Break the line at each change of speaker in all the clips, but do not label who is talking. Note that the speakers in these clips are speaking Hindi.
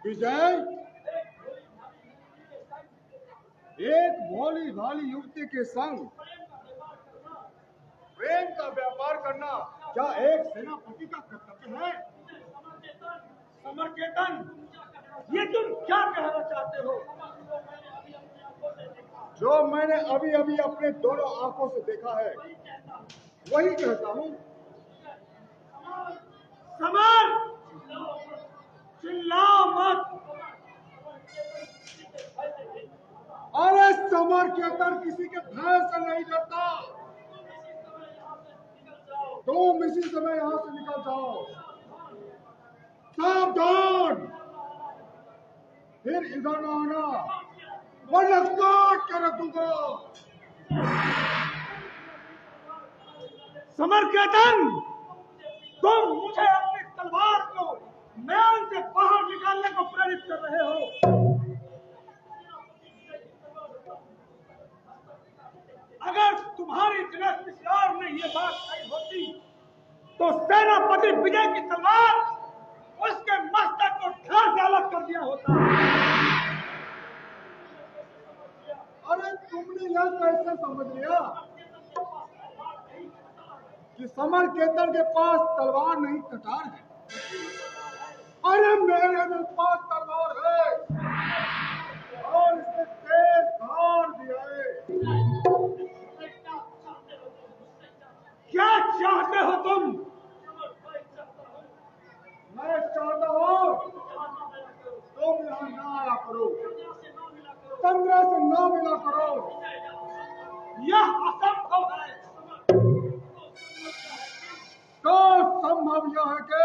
विजय एक भोली भाली युवती के संग प्रेम का व्यापार करना क्या एक सेनापति का कर्तव्य है?
समरकेतन, ये तुम क्या कहना चाहते हो?
जो मैंने अभी अभी अपने दोनों आंखों से देखा है वही कहता हूँ।
समर, चिल्लाओ मत।
अरे समरकेतन किसी के भय से नहीं डरता। तुम इसी समय यहाँ से निकल जाओ। सावधान, फिर इधर न आना वरना काट कर रख दूंगा।
समरकेतन, तुम मुझे अपनी तलवार को मैल से बाहर निकालने को प्रेरित कर रहे हो। अगर तुम्हारी जगह किसी और ने ये बात कही होती तो सेनापति विजय की तलवार उसके मस्तक को धड़ से अलग कर दिया होता।
अरे तुमने यह कैसे समझ लिया कि समरकेतन के पास तलवार नहीं कटार है? अरे मेरे पास तलवार है और इसमें तेज धार भी है।
क्या चाहते हो तुम?
मैं चाहता हूँ तुम यहाँ ना आया करो, चंद्रा से ना मिला करो।
यह असंभव है।
तो संभव यह है कि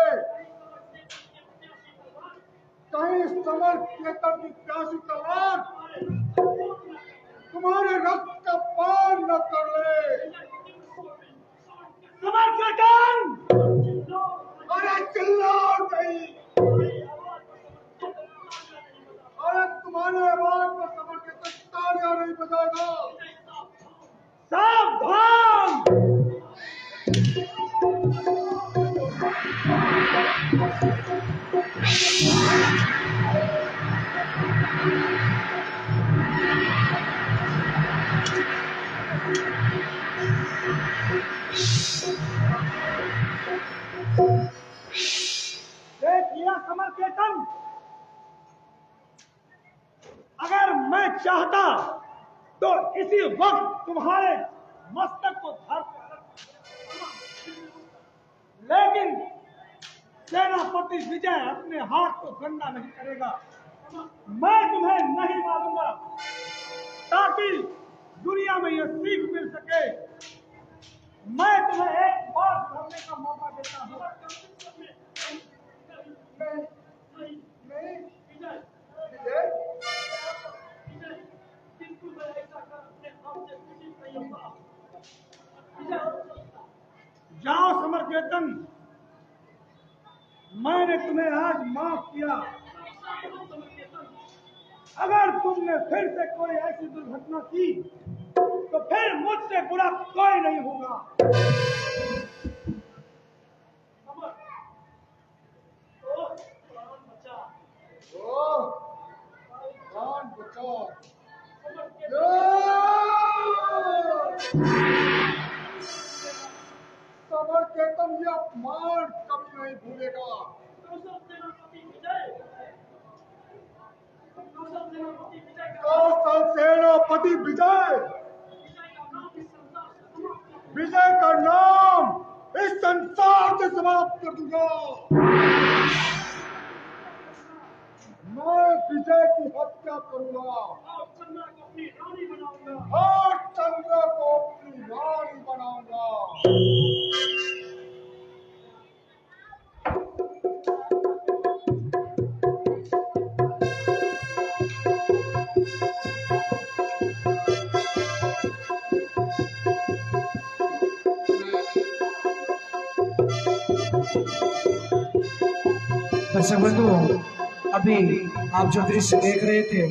कहीं समरकेतन की प्यासी तलवार तुम्हारे रक्त का पान न कर ले।
समरकेतन!
अरे चिल्लाओ नहीं। अरे तुम्हारे आवाज पर समरकेतन तालियां नहीं बजाएगा।
सावधान! देख लिया समरकेतन, अगर मैं चाहता तो इसी वक्त तुम्हारे मस्तक को धर लेकिन सेनापति विजय अपने हाथ को गंदा नहीं करेगा। मैं तुम्हें नहीं मारूंगा ताकि दुनिया में यह सीख मिल सके। मैं तुम्हें एक बार करने का मौका देता हूँ। जाओ समरकेतन, मैंने तुम्हें आज माफ किया। अगर तुमने फिर से कोई ऐसी दुर्घटना की तो फिर मुझसे बुरा कोई नहीं होगा।
समरकेतन ये अपमान कभी नहीं भूलेगा। कौशल सेनापति विजय, विजय का नाम इस संसार से समाप्त कर दूंगा। मैं विजय की हत्या करूंगा और चंद्रा को अपनी रानी बनाऊंगा।
दर्शक बंधु, अभी आप जो दृश्य देख रहे थे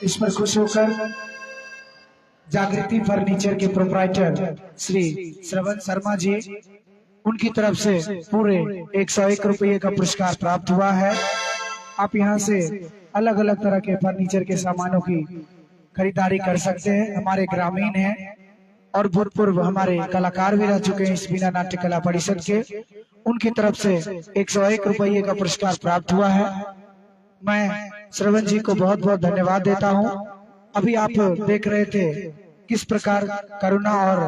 इस पर खुश होकर जागृति फर्नीचर के प्रोप्राइटर श्री श्रवण शर्मा जी, उनकी तरफ से पूरे 101 रुपये का पुरस्कार प्राप्त हुआ है। आप यहाँ से अलग अलग तरह के फर्नीचर के सामानों की खरीदारी कर सकते हैं। हमारे ग्रामीण हैं और भूतपूर्व हमारे कलाकार भी रह चुके हैं इस बीना नाट्य कला परिषद के। उनकी तरफ से 101 रुपये का पुरस्कार प्राप्त हुआ है। मैं श्रवण जी को बहुत बहुत धन्यवाद देता हूँ। अभी आप देख रहे थे किस प्रकार करुणा और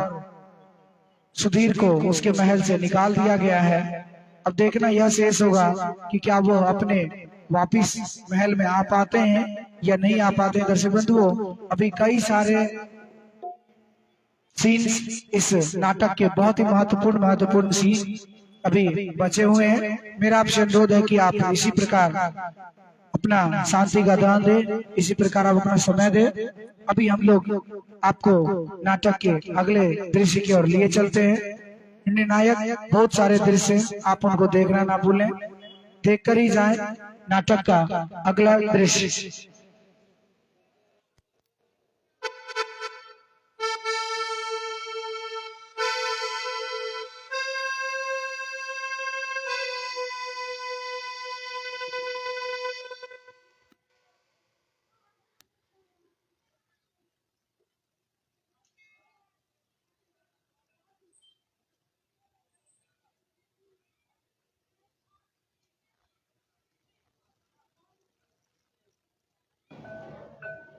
सुधीर को उसके महल से निकाल दिया गया है। अब देखना यह शेष होगा कि क्या वो अपने वापिस महल में आ पाते हैं या नहीं आ पाते हैं। दर्शक बंधुओं, अभी कई सारे सीन्स इस नाटक के बहुत ही महत्वपूर्ण सीन अभी बचे हुए हैं। मेरा आपसे अनुरोध है कि आप इसी प्रकार अपना शांति का दान दे, इसी प्रकार आप अपना समय दे। अभी हम लोग आपको नाटक के अगले दृश्य की ओर लिए चलते हैं। निर्णायक बहुत सारे दृश्य, आप उनको देखना ना भूलें, देखकर ही जाएं नाटक का अगला दृश्य।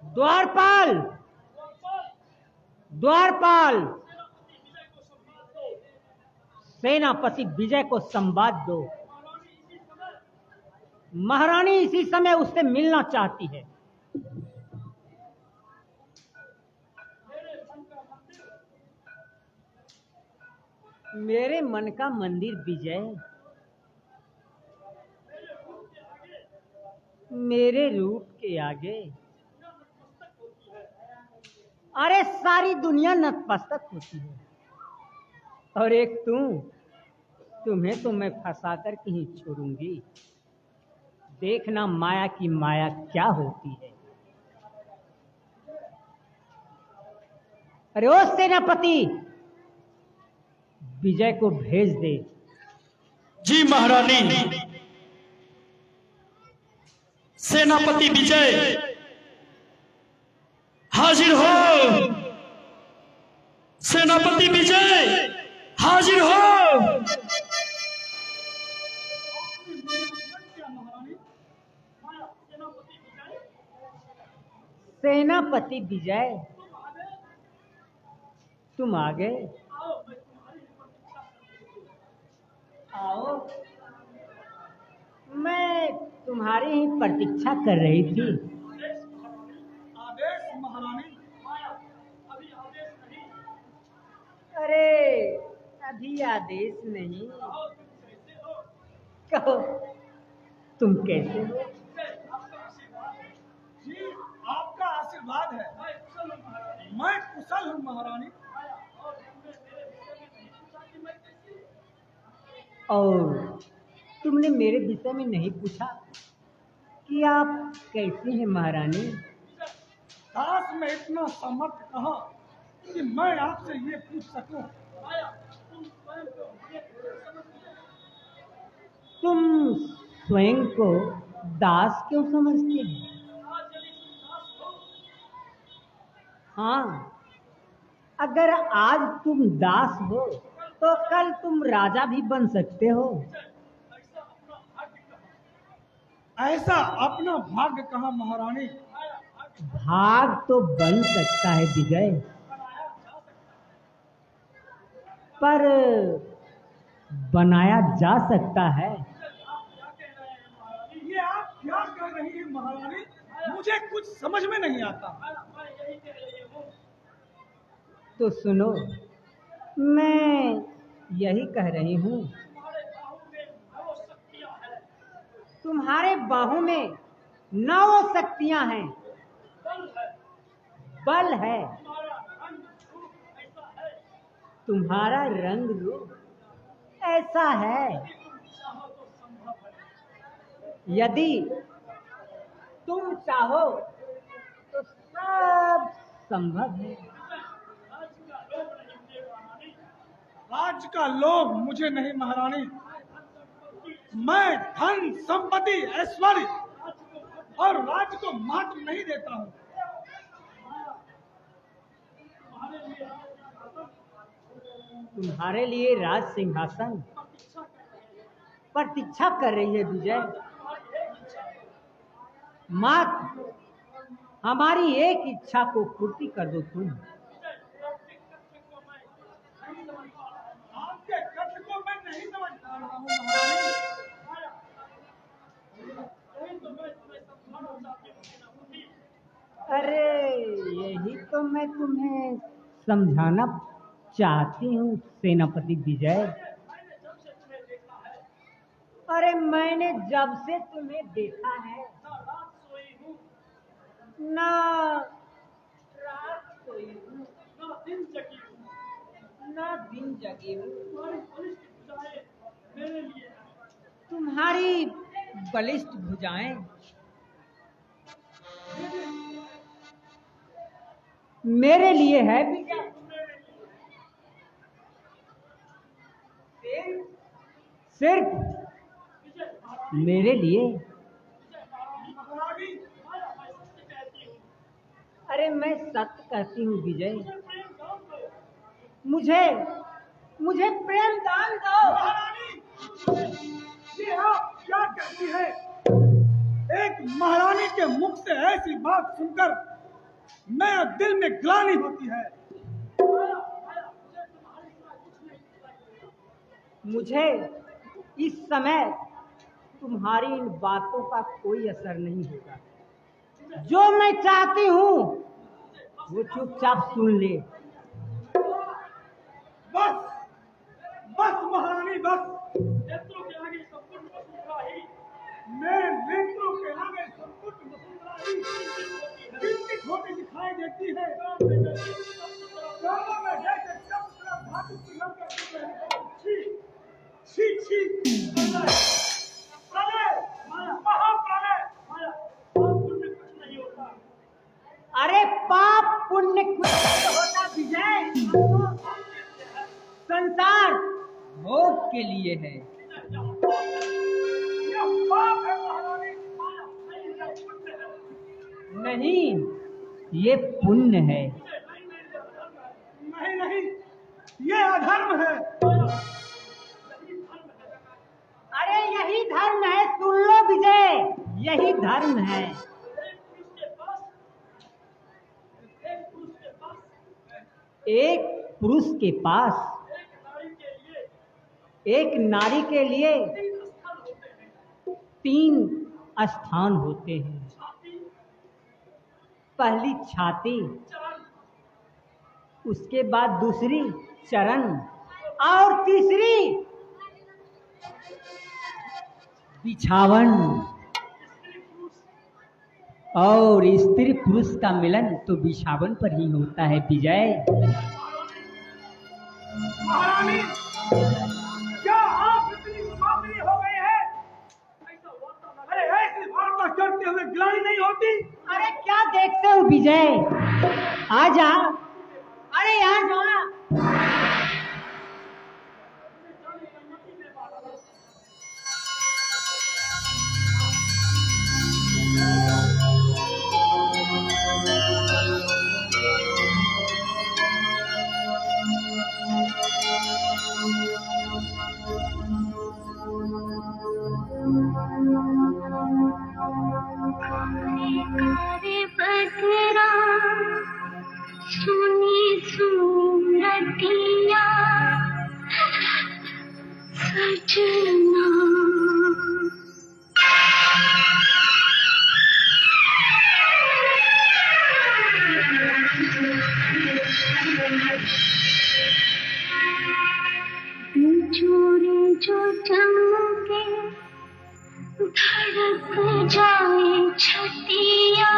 द्वारपाल, द्वारपाल, सेनापति विजय को संवाद दो। महारानी इसी समय उससे मिलना चाहती है। मेरे मन का मंदिर विजय, मेरे रूप के आगे अरे सारी दुनिया नतमस्तक होती है। और एक तुम्हें तो मैं फंसा कर कहीं छोड़ूंगी। देखना माया की माया क्या होती है। अरे ओ सेनापति, विजय को भेज दे।
जी महारानी। सेनापति विजय हाजिर हो। सेनापति विजय हाजिर हो।
सेनापति विजय, तुम आ गए। आओ, मैं तुम्हारी ही प्रतीक्षा कर रही थी।
आदेश महारानी।
अरे अभी आदेश नहीं, कहो तुम कैसे हो?
जी आपका आशीर्वाद है। मैं कुशल हूँ महारानी।
और तुमने मेरे विषय में नहीं पूछा कि आप कैसी हैं महारानी?
दास में इतना समर्थ कहा कि मैं आपसे ये पूछ सकूं।
तुम स्वयं को दास क्यों समझते हैं? हाँ, अगर आज तुम दास हो तो कल तुम राजा भी बन सकते हो।
ऐसा अपना भाग्य कहा महारानी।
भाग तो बन सकता है विजय, पर बनाया जा सकता है।
ये आप क्या कह रही हैं महारानी? मुझे कुछ समझ में नहीं आता।
तो सुनो, मैं यही कह रही हूँ। तुम्हारे बाहों में 9 शक्तियां हैं, बल है। तुम्हारा रंग रूप ऐसा है, यदि तुम चाहो तो सब संभव है।
आज का लोभ मुझे नहीं महारानी। मैं धन संपत्ति ऐश्वर्य और राज्य को महत्व नहीं देता हूँ।
तुम्हारे लिए राज सिंहासन प्रतीक्षा कर रही है विजय। मात्र हमारी एक इच्छा को पूर्ति कर दो तुम।
आपके कष्ट को मैं नहीं समझ पा रहा हूँ महारानी।
अरे यही तो मैं तुम्हें समझाना चाहती हूँ सेनापति विजय। अरे मैंने जब से तुम्हें देखा है ना रात सोई हूँ ना दिन जगी हूँ। तुम्हारी बलिष्ठ भुजाएं मेरे लिए है विजय। सिर्फ मेरे लिए। अरे मैं सत्य कहती हूँ विजय। मुझे प्रेम दान दो।
ये आप क्या कहती है? एक महारानी के मुख से ऐसी बात सुनकर मेरे दिल में ग्लानि होती है।
मुझे इस समय तुम्हारी इन बातों का कोई असर नहीं होगा। जो मैं चाहती हूँ वो चुपचाप सुन ले।
बस बस महारानी बस। नेत्रों के आगे संपूर्ण वसुंधरा ही, मेरे नेत्रों के आगे संपूर्ण वसुंधरा ही चिंतित होती दिखाई देती है। गाँवों में जैसे सब तरफ धातु पिघल कर गिर रहे हैं। छी छी प्रलय, महाप्रलय। पुण्य कुछ नहीं होता।
अरे पाप पुण्य कुछ नहीं होता विजय। संसार भोग के लिए है।
यह पाप है महारानी।
नहीं, ये पुण्य है।
नहीं नहीं, ये अधर्म है।
अरे यही धर्म है, सुन लो विजय, यही धर्म है। एक पुरुष के पास एक नारी के लिए 3 स्थान होते हैं। पहली छाती, उसके बाद दूसरी चरण और तीसरी बिछावन। और स्त्री पुरुष का मिलन तो बिछावन पर ही होता है विजय।
महारानी, क्या आप इतनी स्वामी हो गए हैं? अरे ऐसी वार्ता करते हुए ग्लानि नहीं होती?
अरे क्या देखते हो विजय, आ जा। अरे यहाँ जा।
कारे बदरा सुनी सूरतिया सजना। चोरी जो चमके धड़क जाए छतिया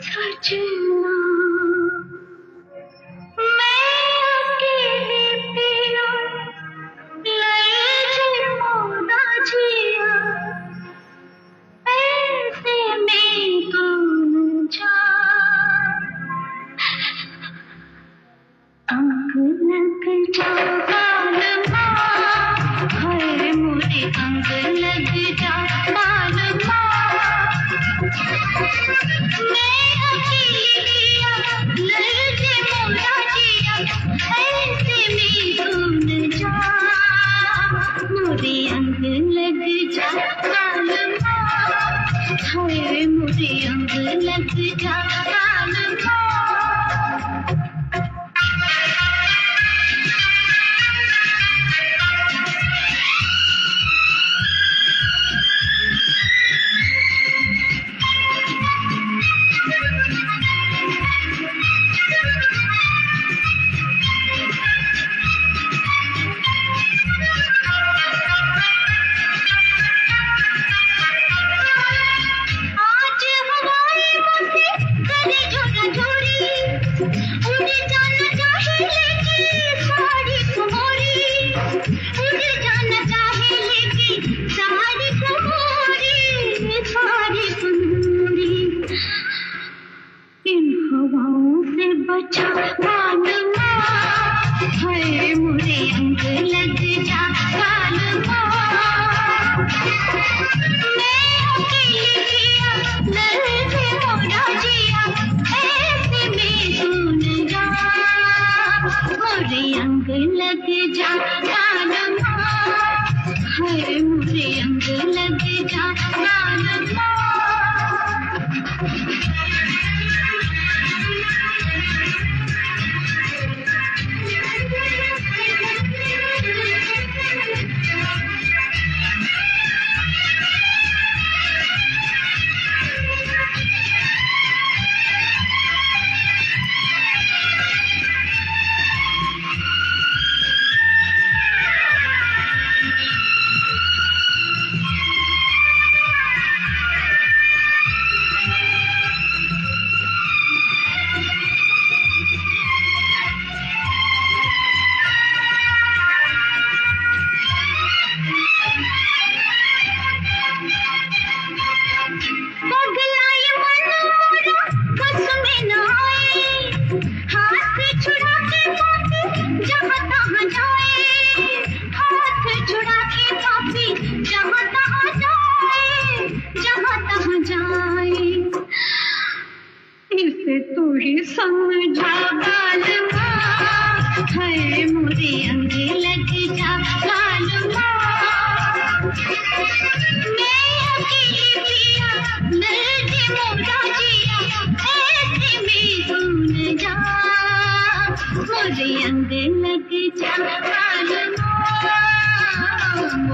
सजना। मैं अकेले पिया लए मोदा जिया ऐसे में कौन जा। अंग लग जा गाल माँ, हर मुझे अंग लग जा।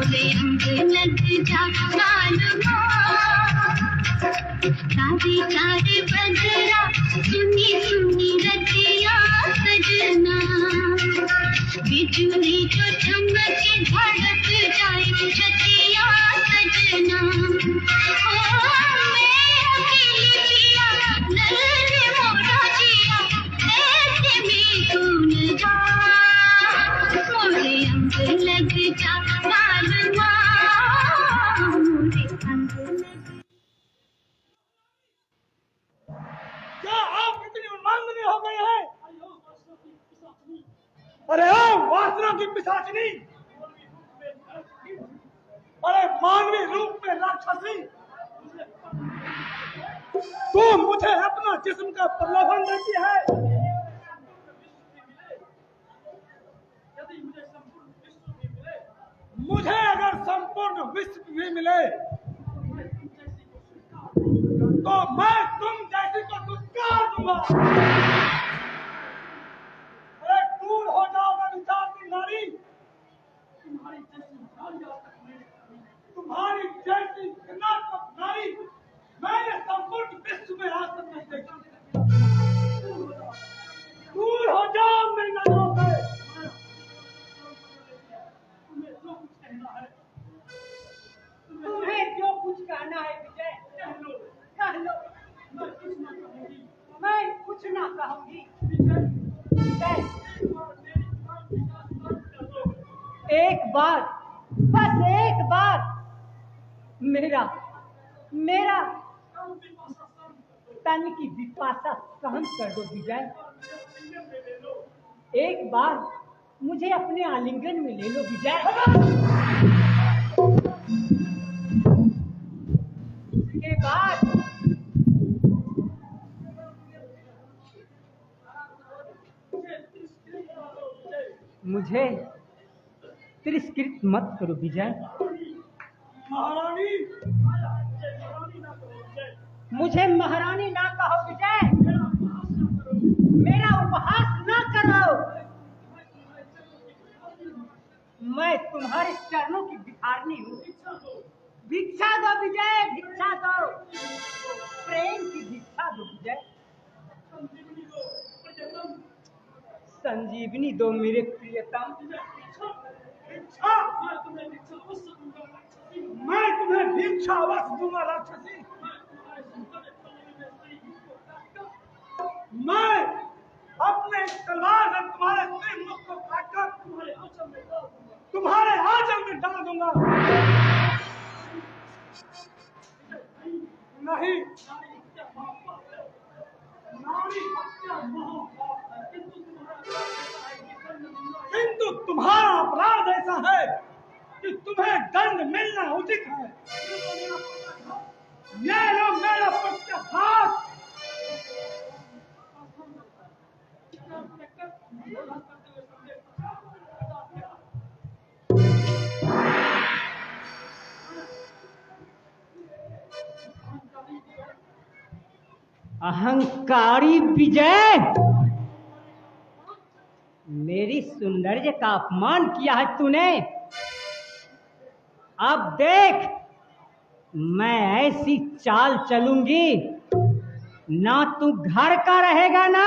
मोरे अंग लग जा मालूमा तारे तारे बदरा सुनी सुनी रतिया सजना बिजली जो चमके धड़क जाए छतिया सजना मैं अकेली जिया नन्हे मोरा जिया ऐसे में तू न जा मोरे अंग लग जा मालूमा मोरे अंग लग
क्या आप इतनी उन्मादनी हो गए हैं? अरे ओ वासना की पिशाचिनी, अरे मानवी रूप में राक्षसी, तू मुझे अपना जिस्म का प्रलोभन देती है। मुझे अगर संपूर्ण विश्व भी मिले तो मैं तुम जैसी को दुत्कार दूंगा। अरे दूर हो जाओ विचार की नारी, तुम्हारी जैसी घृणात्मक नारी मैंने संपूर्ण विश्व में आज तक नहीं देखी। दूर हो जाओ मेरी नजरों से।
तुम्हें जो कुछ कहना है विजय कह लो। मैं कुछ ना कहूंगी। विजय, एक बार, बस एक बार मेरा तन की विपाशा सहन कर दो विजय। एक बार मुझे अपने आलिंगन में ले लो विजय। उसके बाद मुझे तिरस्कृत मत करो विजय।
महारानी,
मुझे महारानी ना कहो विजय। मेरा उपहास ना करो। मैं तुम्हारे चरणों की भिखारनी हूँ। भिक्षा दो विजय, भिक्षा दो, प्रेम की भिक्षा दो विजय। संजीवनी दो मेरे प्रियतम।
मैं तुम्हें भिक्षा अवश्य दूंगा राक्षसी। मैं अपने तलवार से तुम्हारे सिर मुख को काटकर तुम्हारे आंचल में डाल दूंगा। नहीं, नारी हत्या महापाप है, किंतु तुम्हारा अपराध ऐसा है कि तुम्हें दंड मिलना उचित है। ये लो मेरा प्रत्याघात।
अहंकारी विजय, मेरी सौंदर्य का अपमान किया है तूने। अब देख, मैं ऐसी चाल चलूंगी, ना तू घर का रहेगा ना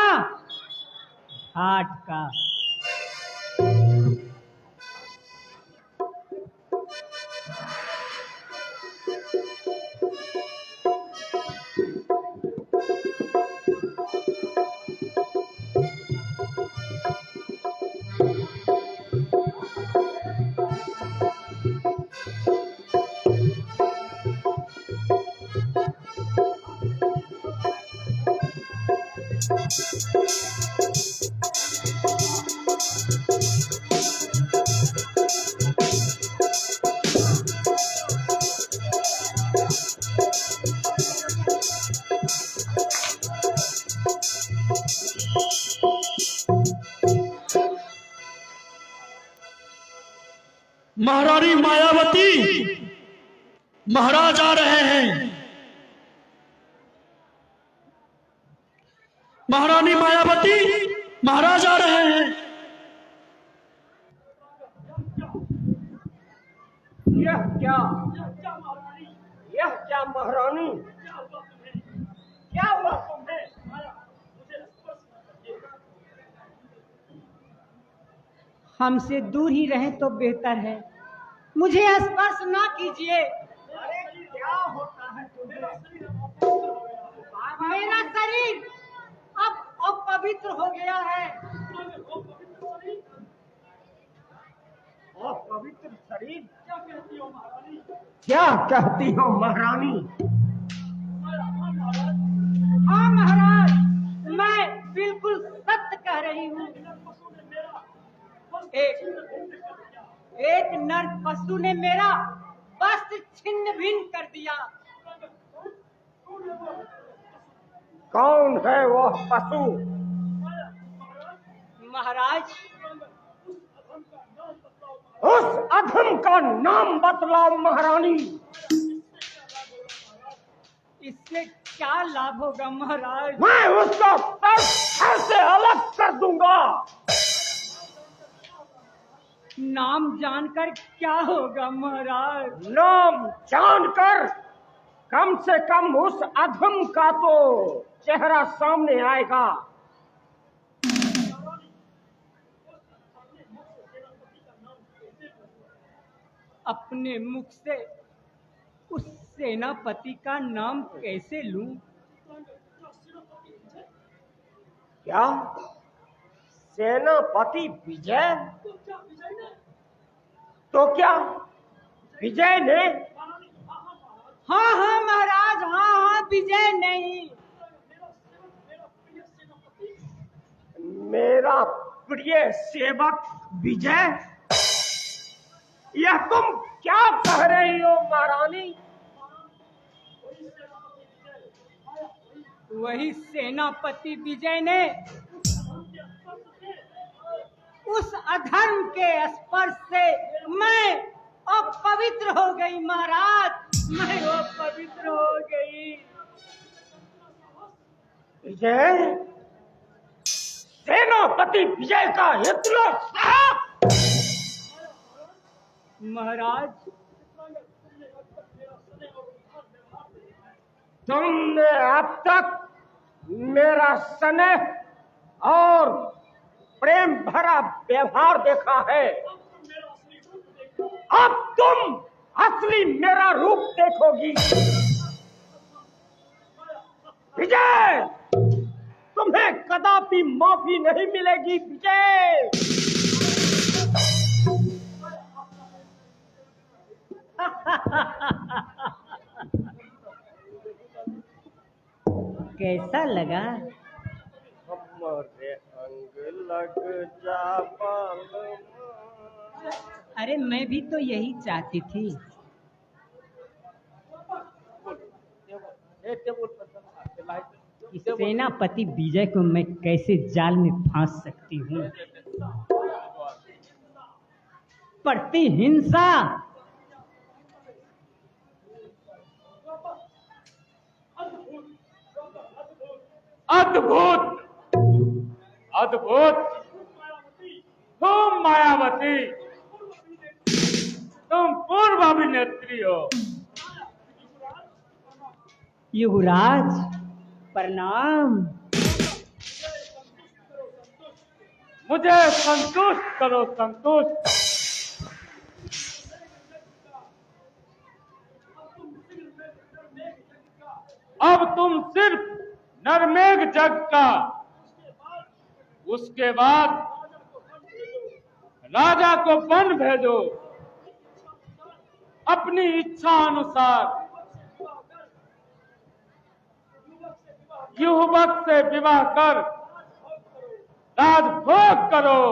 हाट का।
महारानी मायावती, महाराज आ रहे हैं। महारानी मायावती, महाराज आ रहे हैं।
यह क्या महारानी? क्या हुआ तुम्हें?
हमसे दूर ही रहें तो बेहतर है, मुझे स्पर्श ना कीजिए।
अरे क्या होता है तुम्हें?
मेरा शरीर अब अपवित्र हो गया है।
और पवित्र शरीर? क्या कहती हो महारानी? क्या कहती हो महारानी?
हाँ महाराज, मैं बिल्कुल सत्य कह रही हूँ। एक नर पशु ने मेरा वस्त्र छिन्न भिन्न कर दिया।
कौन है वह पशु?
महाराज,
उस अधम का नाम बतलाओ महारानी।
इससे क्या लाभ होगा महाराज?
मैं उसका सर से अलग कर दूंगा।
नाम जानकर क्या होगा महाराज?
नाम जानकर कम से कम उस अधम का तो चेहरा सामने आएगा।
अपने मुख से उस सेनापति का नाम कैसे लूं?
क्या सेनापति विजय? तो क्या विजय ने?
हाँ हाँ महाराज, हाँ हाँ, विजय नहीं,
मेरा प्रिय सेवक विजय। यह तुम क्या कह रही हो महारानी?
वही सेनापति विजय ने उस अधर्म के स्पर्श से मैं अपवित्र हो गई महाराज, मैं अपवित्र हो गई।
विजय? सेनापति विजय का इतना साहब?
महाराज,
तुमने अब तक मेरा स्नेह और प्रेम भरा व्यवहार देखा है, अब तुम असली मेरा रूप देखोगी। विजय, तुम्हें कदापि माफी नहीं मिलेगी विजय।
कैसा लगा?
हमारे अंग लग जा पालमा।
अरे मैं भी तो यही चाहती थी। इस सेनापति विजय को मैं कैसे जाल में फांस सकती हूँ? प्रतिहिंसा,
अद्भुत अद्भुत। तुम मायावती, तुम पूर्व अभिनेत्री हो।
युवराज प्रणाम।
मुझे संतुष्ट करो, संतुष्ट। अब तुम सिर्फ नरमेघ जग का, उसके बाद राजा को वन भेजो। अपनी इच्छा अनुसार युवक से विवाह कर राजभोग करो।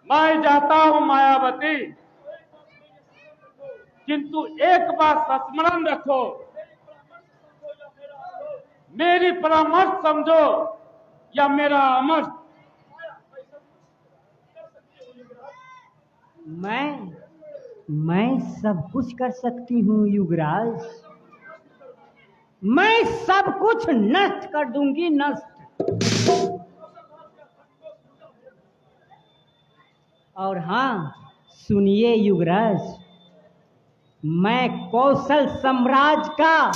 मैं जाता हूँ मायावती, किंतु एक बात स्मरण रखो, मेरी परामर्श समझो या मेरा अमर।
मैं सब कुछ कर सकती हूँ युवराज, मैं सब कुछ नष्ट कर दूंगी, नष्ट। और हाँ, सुनिए युवराज, मैं कौशल साम्राज्य का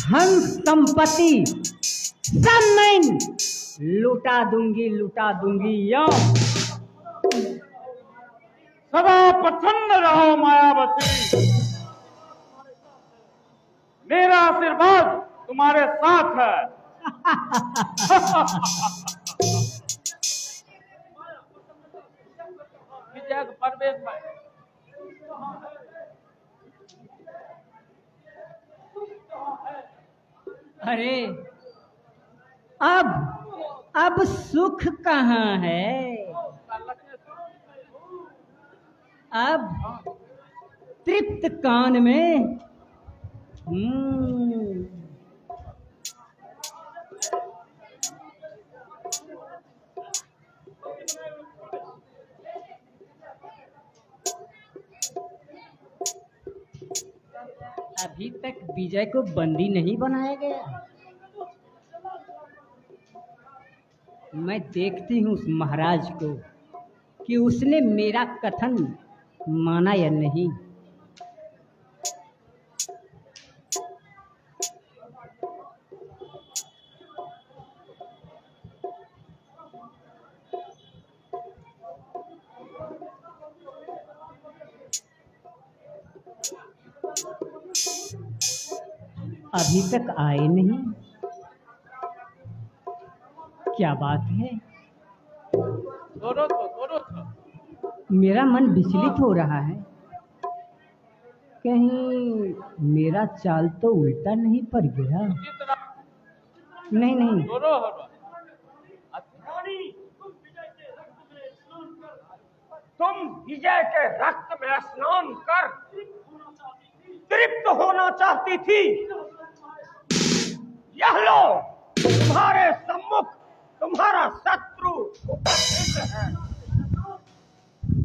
धन संपत्ति सब मैं लुटा दूंगी यो।
सदा प्रसन्न रहो मायावती, मेरा आशीर्वाद तुम्हारे साथ है। विजय परवेश भाई,
अरे अब सुख कहाँ है? अब तृप्त कान में अभी तक विजय को बंदी नहीं बनाया गया। मैं देखती हूँ उस महाराज को कि उसने मेरा कथन माना या नहीं। अभी तक आए नहीं, क्या बात है?
दोनों
मेरा मन विचलित हो रहा है, कहीं मेरा चाल तो उल्टा नहीं पड़ गया? नहीं,
तुम विजय के रक्त में स्नान कर तृप्त होना चाहती थी। यह लो, तुम्हारे सम्मुख तुम्हारा शत्रु उपस्थित है।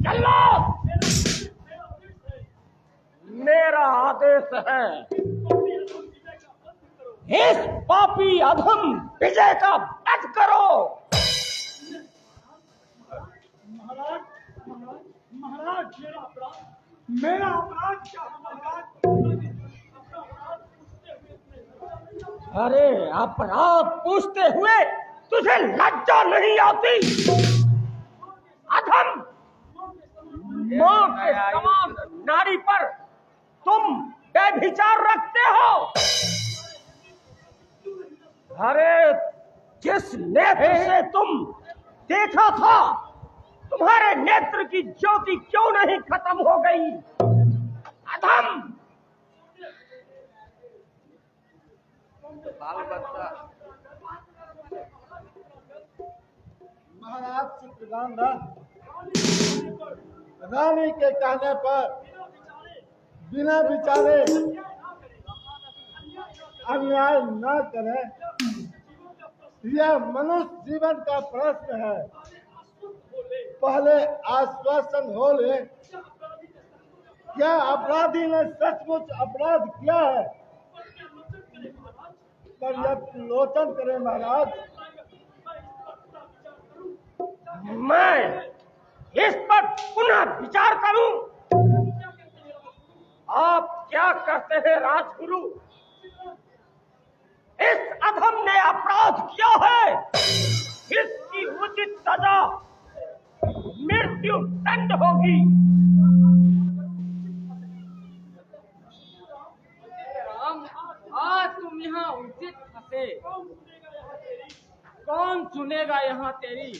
चलो, मेरा आदेश है, इस पापी अधम विजय का वध करो।
महाराज, मेरा अपराध क्या है महाराज?
अरे अपराध पूछते हुए तुझे लज्जा नहीं आती? अधम, मां के समान नारी पर तुम व्यभिचार रखते हो। अरे जिस नेत्र से तुम देखा था, तुम्हारे नेत्र की ज्योति क्यों नहीं खत्म हो गई? अधम!
महाराज चित्रगान रानी के कहने पर बिना विचारे अन्याय न करें, यह मनुष्य जीवन का प्रश्न है। पहले आश्वासन हो ले, क्या अपराधी ने सचमुच अपराध किया है? लोचन करें महाराज।
मैं इस पर पुनः विचार करूं। आप क्या करते हैं राजगुरु? इस अधम ने अपराध किया है, इसकी उचित सजा मृत्यु दंड होगी।
आज तुम यहाँ उचित फंसे, कौन सुनेगा यहाँ तेरी?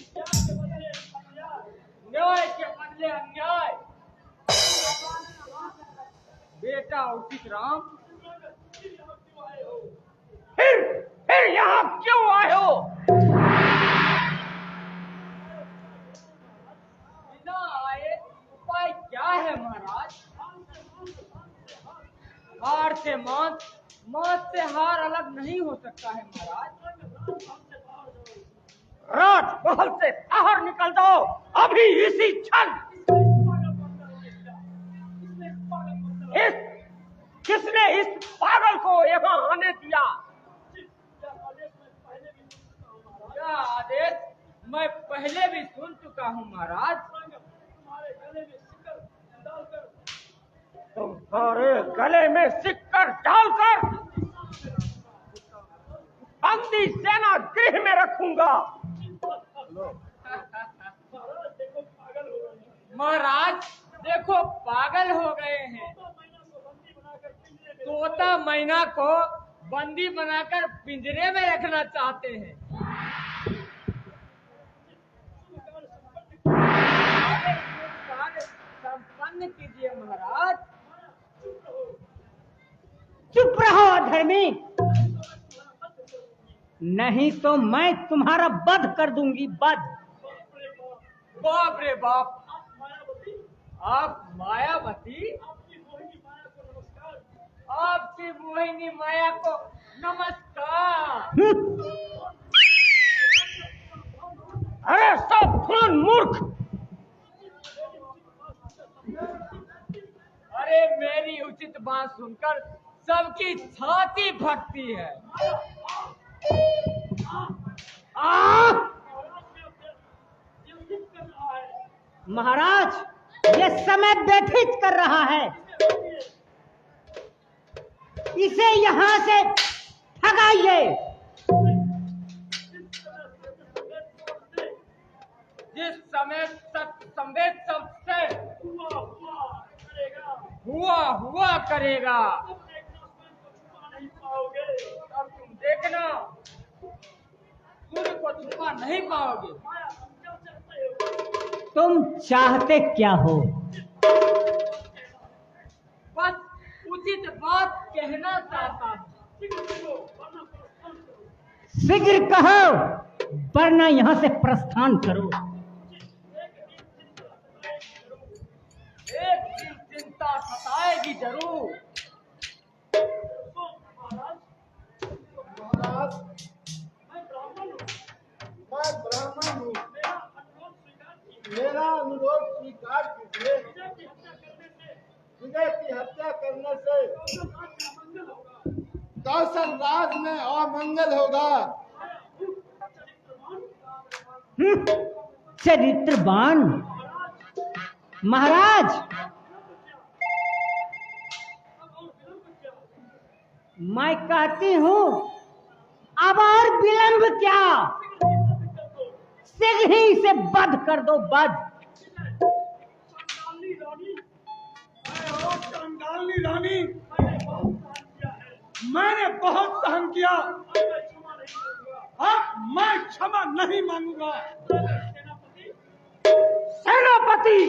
न्याय के बदले अन्याय। बेटा उचित राम,
फिर यहाँ क्यों आए हो?
बिना आए उपाय क्या है महाराज? हार से मौत, मौत से हार अलग नहीं हो सकता है महाराज।
राजमहल से बाहर निकल जाओ अभी, इसी क्षण। किसने इस पागल को यहाँ आने दिया?
क्या आदेश? मैं पहले भी सुन चुका हूँ महाराज।
तुम्हारे गले में सिक्कर डालकर बंदी सेना गृह में रखूंगा।
महाराज देखो पागल हो गए हैं। तोता मैना को बंदी बनाकर पिंजरे में रखना चाहते हैं। संपन्न कीजिए महाराज।
चुप रहो अधर्मी, नहीं तो मैं तुम्हारा वध कर दूंगी। वध।
बाप रे बाप, आप मायावती, आपकी मोहिनी माया को नमस्कार।
अरे सब खून मूर्ख,
अरे मेरी उचित बात सुनकर सबकी छाती फटती है।
महाराज, ये समय व्यथित कर रहा है, इसे यहाँ से भगाइए।
जिस समय संवेद सबसे हुआ करेगा, अब तुम देखना सूर्य को छुपा नहीं पाओगे।
तुम चाहते क्या हो?
बस उचित बात कहना चाहता हूँ।
शीघ्र कहो, वरना यहाँ से प्रस्थान करो।
एक दिन चिंता सताएगी जरूर।
महाराज, मैं ब्राह्मण हूँ, मेरा अनुरोध स्वीकार कीजिए। विजय की हत्या करने से कौशल राज में अमंगल होगा।
चरित्रवान महाराज, मैं कहती हूँ अब और विलंब क्या, शीघ्र ही इसे वध कर दो। वध।
चंडाली रानी, मैंने बहुत सहन किया, अब मैं क्षमा नहीं मांगूंगा।
सेनापति,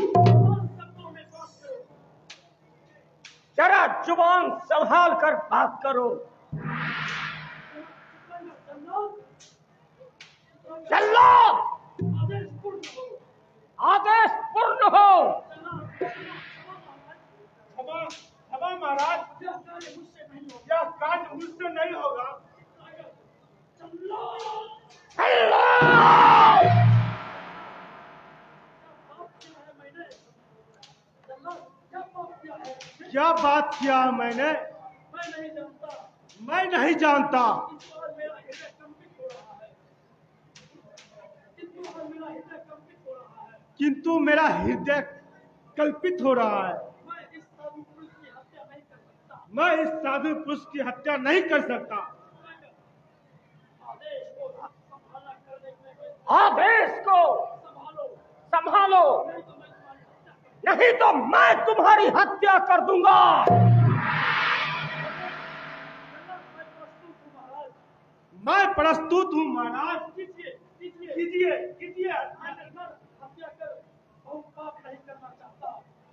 जरा जुबान संभाल कर बात करो। चलो, आदेश पूर्ण हो।
क्षमा महाराज, यह कांड मुझसे नहीं होगा। क्या बात किया है मैंने? मैं नहीं जानता। किंतु मेरा हृदय कल्पित हो रहा है। मैं इस साधु पुरुष की हत्या नहीं कर सकता।
आदेश को संभालो, नहीं तो मैं तुम्हारी हत्या कर दूंगा।
मैं प्रस्तुत हूँ महाराज। कीजिए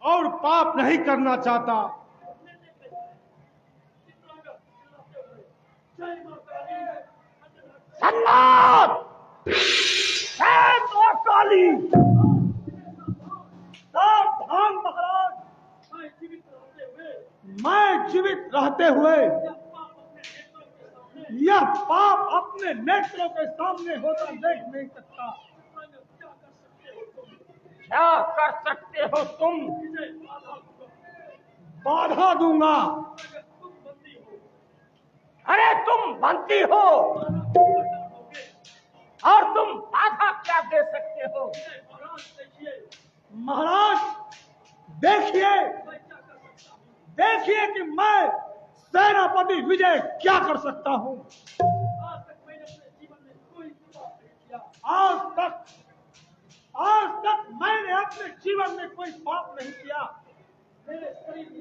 और पाप नहीं करना चाहता।
सम्राट काली,
सावधान महाराज, मैं जीवित रहते हुए यह पाप अपने नेत्रों के सामने होता देख नहीं सकता।
क्या कर सकते हो तुम?
बाधा दूंगा।
अरे तुम बंदी हो और तुम बाधा क्या दे सकते हो?
महाराज देखिए, देखिए कि मैं सेनापति विजय क्या कर सकता हूं। आज तक मैंने अपने जीवन में कोई पाप नहीं किया। आज तक मैंने अपने जीवन में कोई पाप नहीं किया। मेरे शरीर में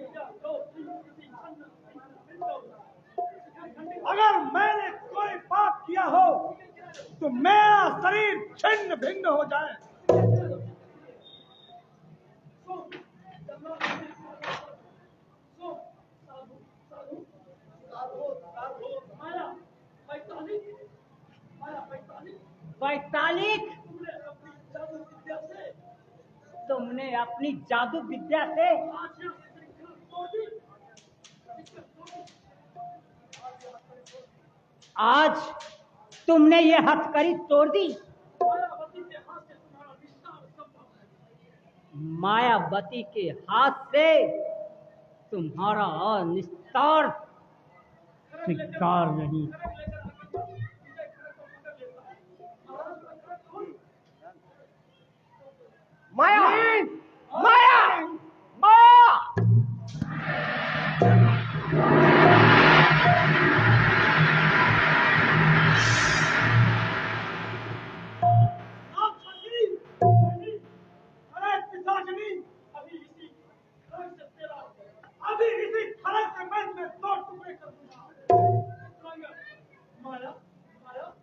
अगर मैंने कोई पाप किया हो तो मेरा शरीर छिन्न भिन्न हो जाए।
वैतालिक, तुमने अपनी जादू विद्या से आज तुमने ये हथकड़ी तोड़ दी। मायावती के हाथ से तुम्हारा निस्तार स्वीकार नहीं।
माया, माया, माया।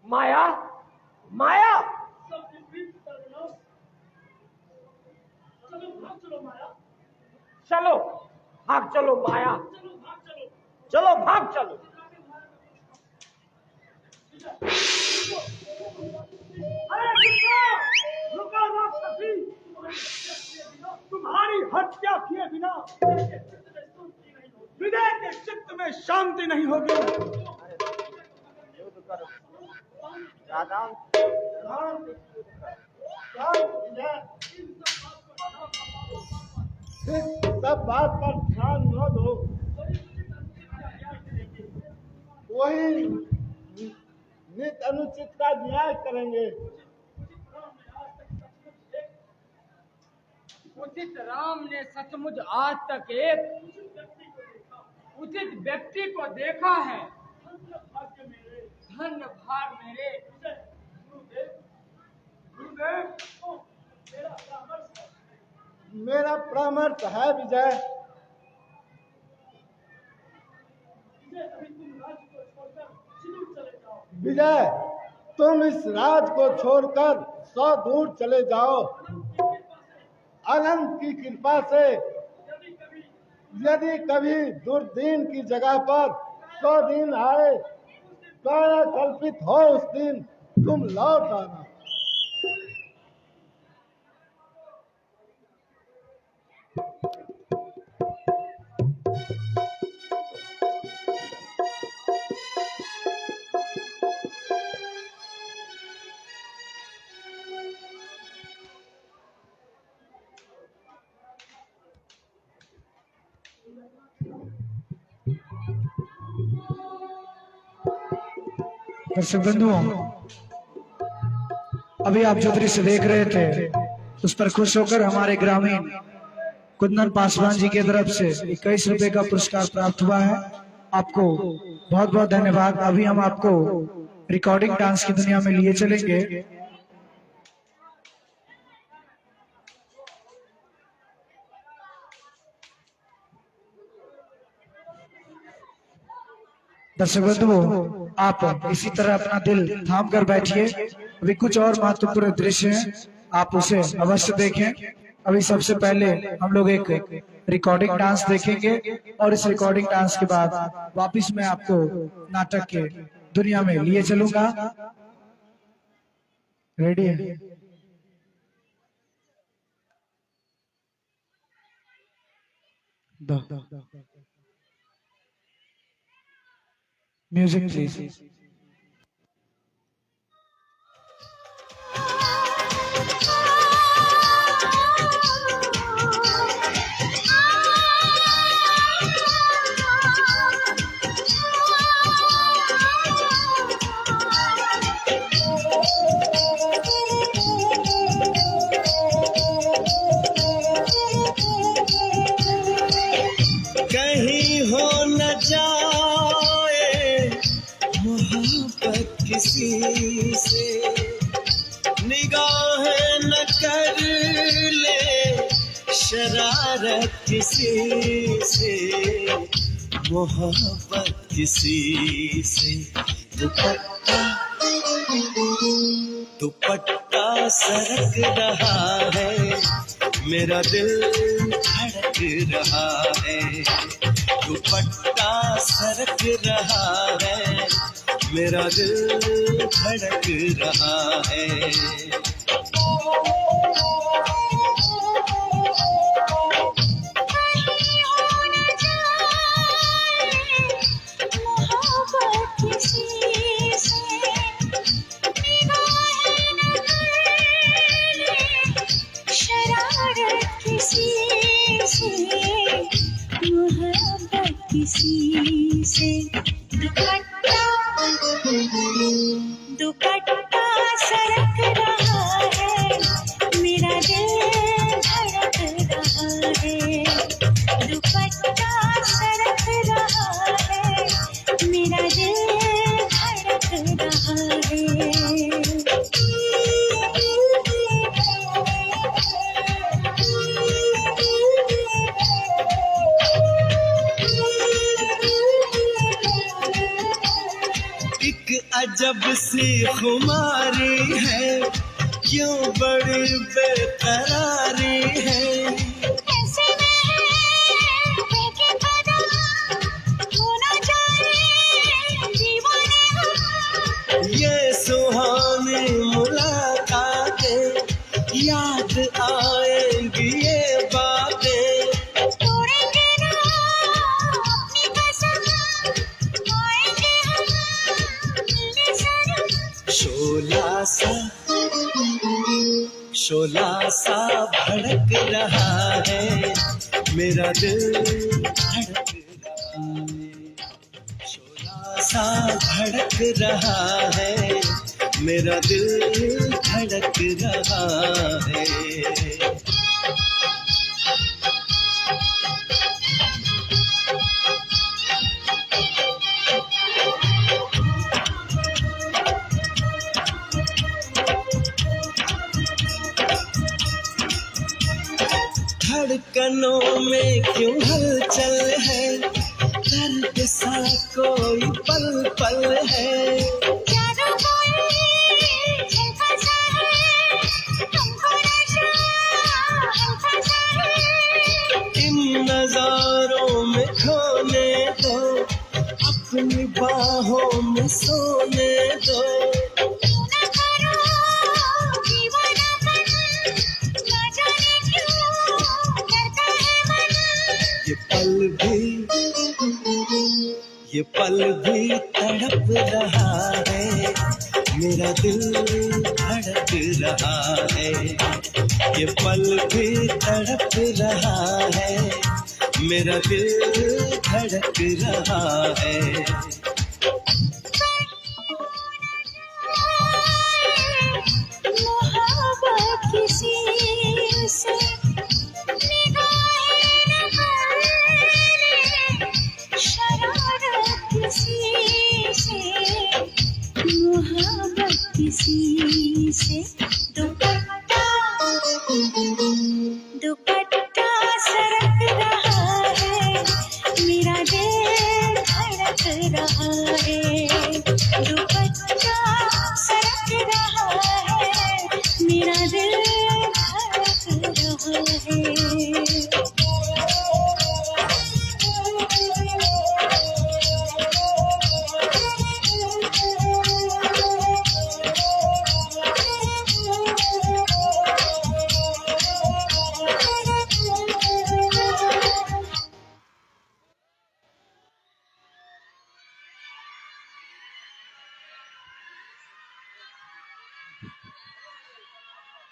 माया, माया। चलो भाग चलो माया, चलो भाग चलो।
तुम्हारी हत्या किए बिना विजय के चित्त में शांति नहीं होगी।
सब बात पर ध्यान न दो, वही नित अनुचित का न्याय करेंगे।
उचित राम ने सचमुच आज तक एक उचित व्यक्ति को देखा है। धन्य भाग मेरे।
मेरा परामर्श है विजय, विजय तुम इस राज को छोड़कर 100 दूर चले जाओ। अनंत की कृपा से यदि कभी दुर्दीन की जगह पर 100 दिन आए, काया कल्पित हो उस दिन तुम लौट आना।
दर्शक बंधुओं, अभी आप जो दृश्य देख रहे थे उस पर खुश होकर हमारे ग्रामीण कुंदन पासवान जी की तरफ से 21 रुपए का पुरस्कार प्राप्त हुआ है। आपको बहुत बहुत धन्यवाद। अभी हम आपको रिकॉर्डिंग डांस की दुनिया में लिए चलेंगे। दर्शक बंधुओं, आप इसी तरह अपना दिल थाम कर बैठिए। अभी कुछ और महत्वपूर्ण दृश्य हैं, आप उसे अवश्य देखें। अभी सबसे पहले हम लोग एक रिकॉर्डिंग डांस देखेंगे और इस रिकॉर्डिंग डांस के बाद वापस मैं आपको नाटक के दुनिया में लिए चलूंगा। रेडी है? Music please.
शरारत किसी से, मोहब्बत किसी से। दुपट्टा दुपट्टा सरक रहा है, मेरा दिल धड़क रहा है। दुपट्टा सरक रहा है, मेरा दिल धड़क रहा है।
किसी से दुपट्टा दुपट्टा सरक रहा है, मेरा दिल धड़क रहा है। दुपट्टा सरक रहा है, मेरा दिल धड़क रहा है।
अजब सी खुमारी है, क्यों बड़ी बेकरारी है।
ऐसे में देखे पता होना चाहिए दीवाने हम।
ये सुहानी मुलाकातें, याद आएंगी ये बातें।
तोड़ेंगे ना अपनी कसम, आएंगे हम मिलने सनम।
शोला सा भड़क रहा है, मेरा दिल धड़क रहा है। शोला सा भड़क रहा है, मेरा दिल धड़क रहा है। धड़कनों में क्यों हलचल है, दर्द सा कोई पल पल है।
जादू कोई झलका सा है, हमको नशा हल्का सा है।
इन नजारों में खोने दो, अपनी बाहों में सोने दो।
ना करो दीवानापन, ना जाने क्यों डरता है मन।
ये पल भी तड़प रहा है, मेरा दिल धड़क रहा है। ये पल भी तड़प रहा है, मेरा दिल धड़क रहा है।
मोहब्बत किसी से निगाहें न करे, शरारत किसी से, मोहब्बत किसी से। दुपट्टा दुपट्टा सरक रहा है, मेरा दिल धड़क रहा है। दुपट्टा सरक रहा है, मेरा दिल धड़क रहा है।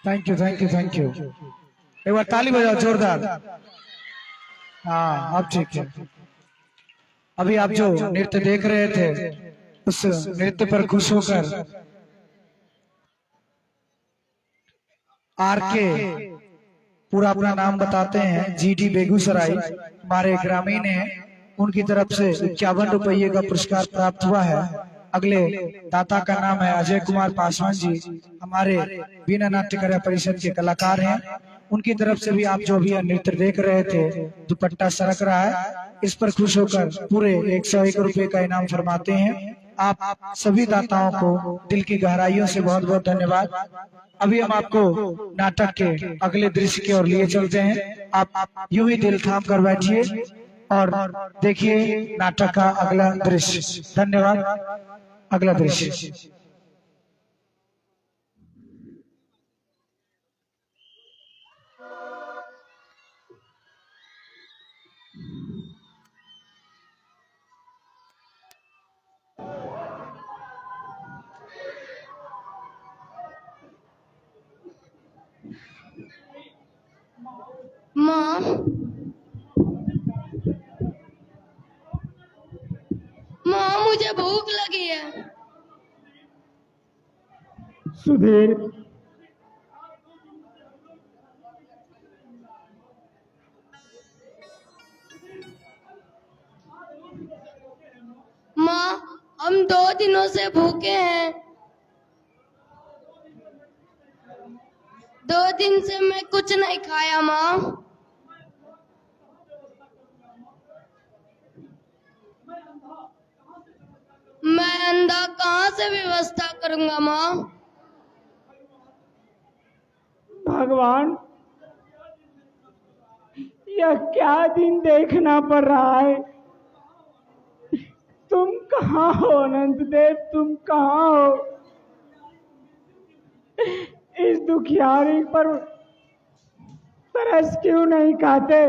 Thank you thank you thank you. एक बार ताली बजाओ जोरदार। हाँ अब ठीक है। अभी आप जो नृत्य देख रहे थे, उस नृत्य पर खुश होकर आरके पूरा अपना नाम बताते हैं, जीडी बेगूसराय हमारे ग्रामीण हैं, उनकी तरफ से 51 रुपये का पुरस्कार प्राप्त हुआ है। अगले दाता का नाम है अजय कुमार पासवान जी, हमारे बीना नाट्य कला परिषद के कलाकार हैं। उनकी तरफ से भी आप जो भी नृत्य देख रहे थे, दुपट्टा सरक रहा है, इस पर खुश होकर पूरे 101 रुपए का इनाम फरमाते हैं। आप सभी दाताओं को दिल की गहराइयों से बहुत बहुत धन्यवाद। अभी हम आपको नाटक के अगले दृश्य की ओर लिए चलते हैं। आप यूं ही दिल थाम कर बैठिए और देखिए नाटक का अगला दृश्य। धन्यवाद। अगला दृश्य।
माँ, माँ मुझे भूख लगी है।
सुधीर,
माँ, हम 2 दिनों से भूखे हैं। 2 दिन से मैं कुछ नहीं खाया माँ। मैं अंडा कहाँ से व्यवस्था करूंगा माँ?
भगवान, यह क्या दिन देखना पड़ रहा है। तुम कहाँ हो अनंत देव, तुम कहाँ हो? इस दुखियारी पर तरस क्यों नहीं खाते?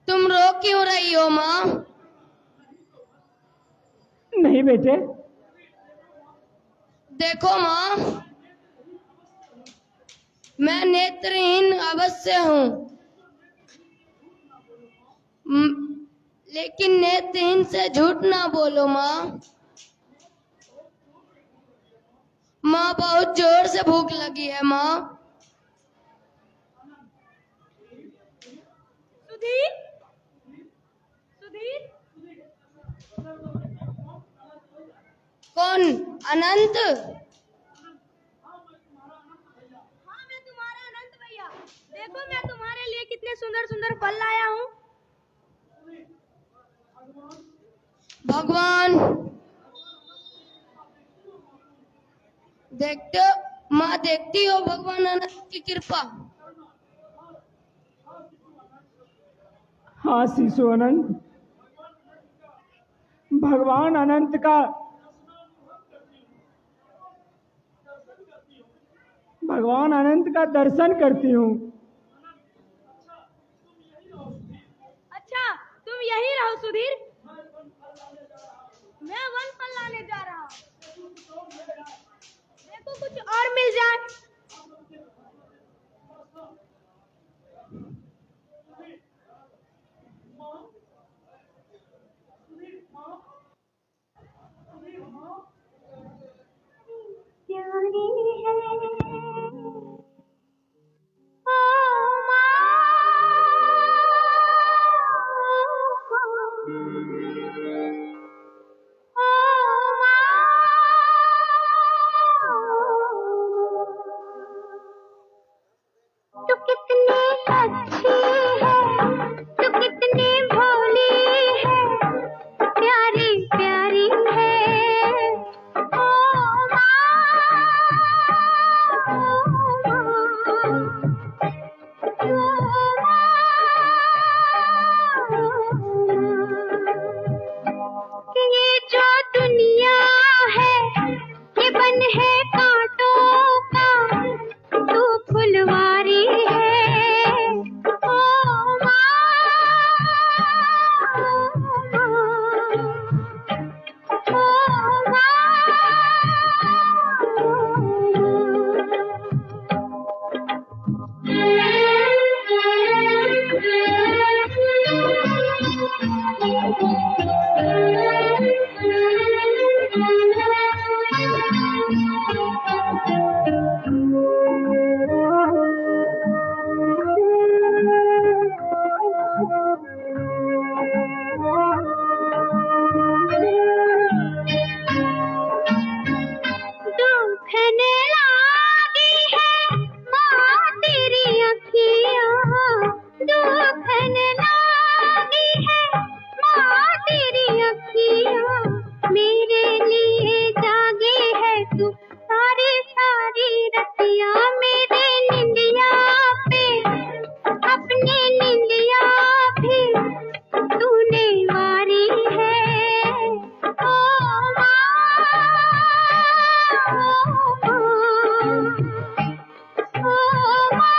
तुम रो क्यों रही हो माँ?
नहीं बेटे।
देखो माँ, मैं नेत्रहीन अवश्य हूँ, लेकिन नेत्रहीन से झूठ ना बोलो माँ। माँ बहुत जोर से भूख लगी है माँ।
सुधीर, सुधीर,
कौन? अनंत?
हाँ मैं तुम्हारा अनंत भैया। देखो मैं तुम्हारे लिए कितने सुंदर सुंदर फल लाया हूँ।
भगवान, देखते माँ, देखती हो भगवान अनंत की कृपा।
हाँ शिशु अनंत, भगवान अनंत का दर्शन करती हूँ।
अच्छा तुम यही रहो सुधीर, मैं वन फल लाने जा रहा हूँ। देखो कुछ और मिल जाए।
तू कितनी अच्छी है, तू कितनी भोली है, प्यारी प्यारी है। ओ माँ, रतिया मेरे निंदिया पे, अपनी निंदिया भी तूने वारी है। ओ माँ, ओ माँ,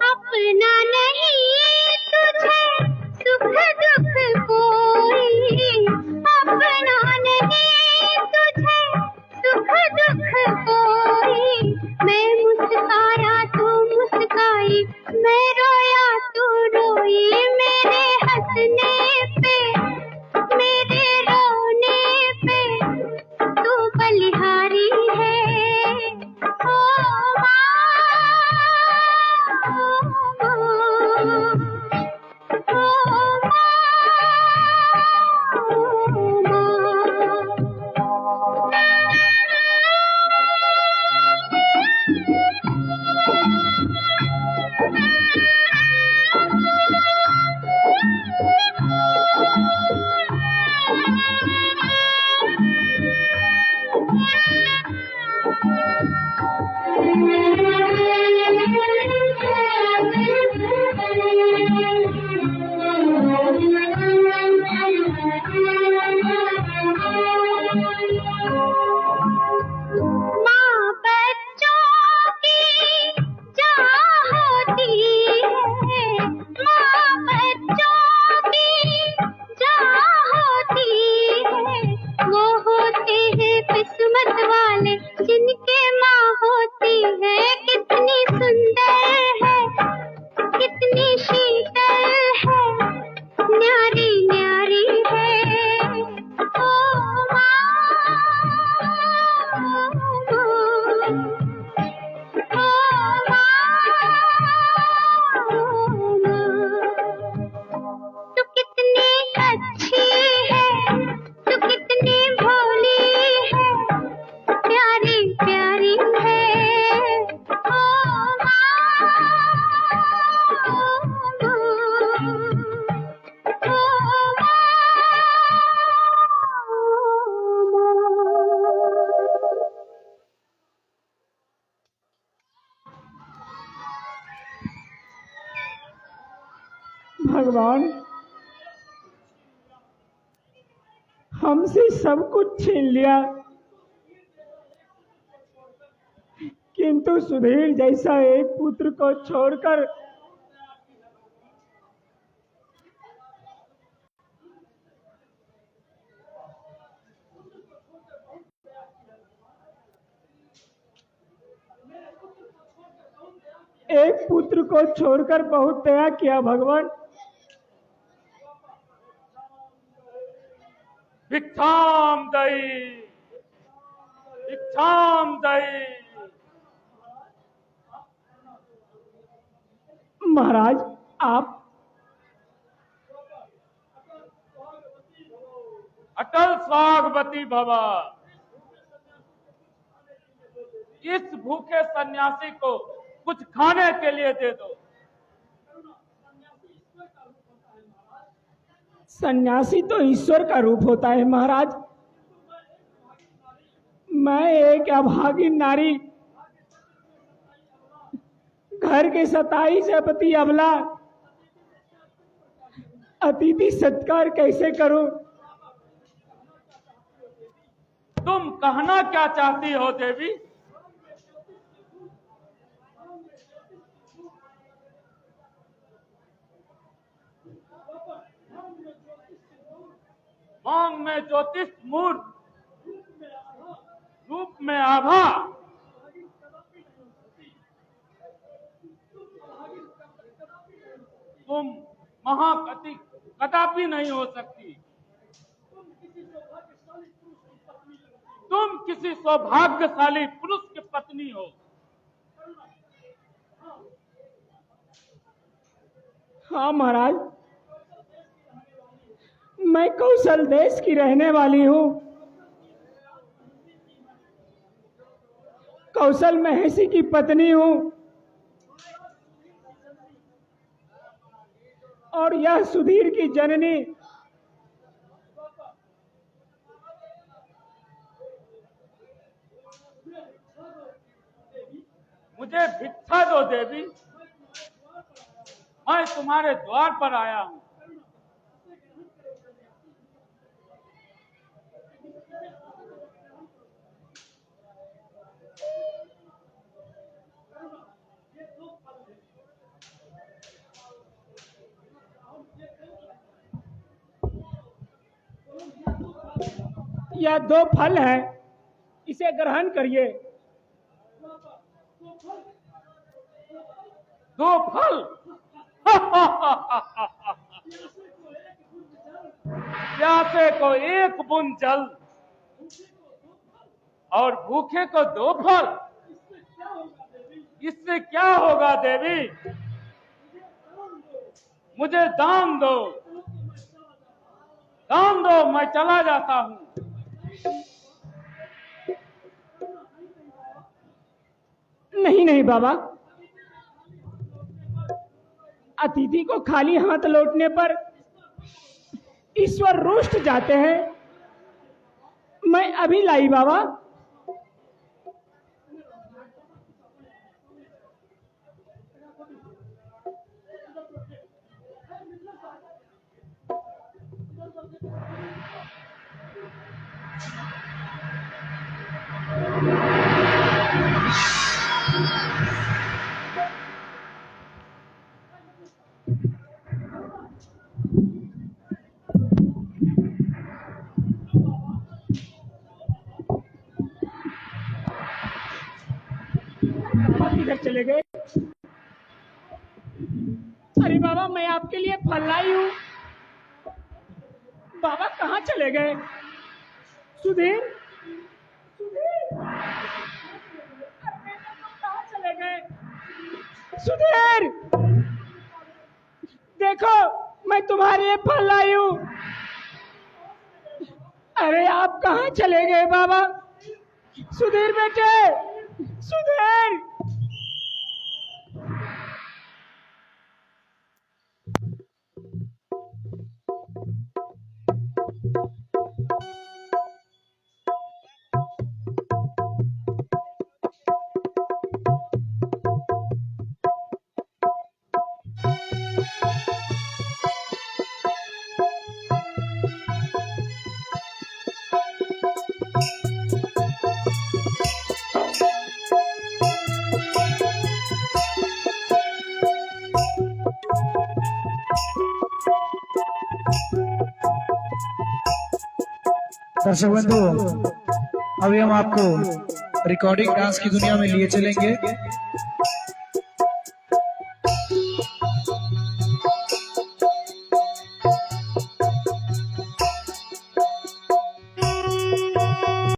अपना नहीं तुझे सुख दुख कोई, अपना नहीं तुझे सुख दुख कोई। मैं मुस्काया तू मुस्काई, मैं रोया तू रोई, मेरे हंसने पे मेरे रोने पे तू बलिहारी है। ओ माँ बच्चों की जहाँ होती है, माँ बच्चों की जहाँ होती है, वो होते हैं किस्मत वाले जिनके माँ होती है। कितनी सुंदर है, कितनी शीतल है, न्यारी न्यारी है। ओ तू कितनी अच्छी है, तू कितनी भोली है, प्यारी प्यारी है। ओ
भगवान, हमसे सब कुछ छीन लिया, किंतु सुधीर जैसा एक पुत्र को छोड़कर एक पुत्र को छोड़कर बहुत दया किया भगवान।
भिक्षाम दई, भिक्षाम दई।
महाराज, आप
अटल स्वागवती भवा। इस भूखे सन्यासी को कुछ खाने के लिए दे दो।
सन्यासी तो ईश्वर का रूप होता है महाराज। मैं एक अभागी नारी, घर के 27 पति अबला, अतिथि सत्कार कैसे करूं?
तुम कहना क्या चाहती हो देवी? मांग में ज्योतिष मूर्त, रूप में आभा, तुम महाकति कदापि नहीं हो सकती। किसी सौभाग्यशाली पुरुष की पत्नी हो।
हाँ महाराज, मैं कौशल देश की रहने वाली हूँ। कौशल महर्षि की पत्नी हूँ और यह सुधीर की जननी।
मुझे भिक्षा दो देवी, मैं तुम्हारे द्वार पर आया हूँ।
यह 2 फल है, इसे ग्रहण करिए।
2 फल? प्यासे को 1 बूंद जल और भूखे को 2 फल, इससे क्या होगा देवी? मुझे दान दो, दान दो, मैं चला जाता हूँ।
नहीं नहीं बाबा, अतिथि को खाली हाथ लौटने पर ईश्वर रुष्ट जाते हैं। मैं अभी लाई बाबा। किधर चले गए? अरे बाबा, मैं आपके लिए फल लाई हूँ। बाबा कहाँ चले गए? सुधीर, सुधीर, कहाँ चले गए? सुधीर, देखो मैं तुम्हारे लिए फल लाई हूँ। अरे आप कहाँ चले गए बाबा? सुधीर बेटे, सुधीर।
दर्शक बंधु, अभी हम आपको रिकॉर्डिंग डांस की दुनिया में लिए चलेंगे।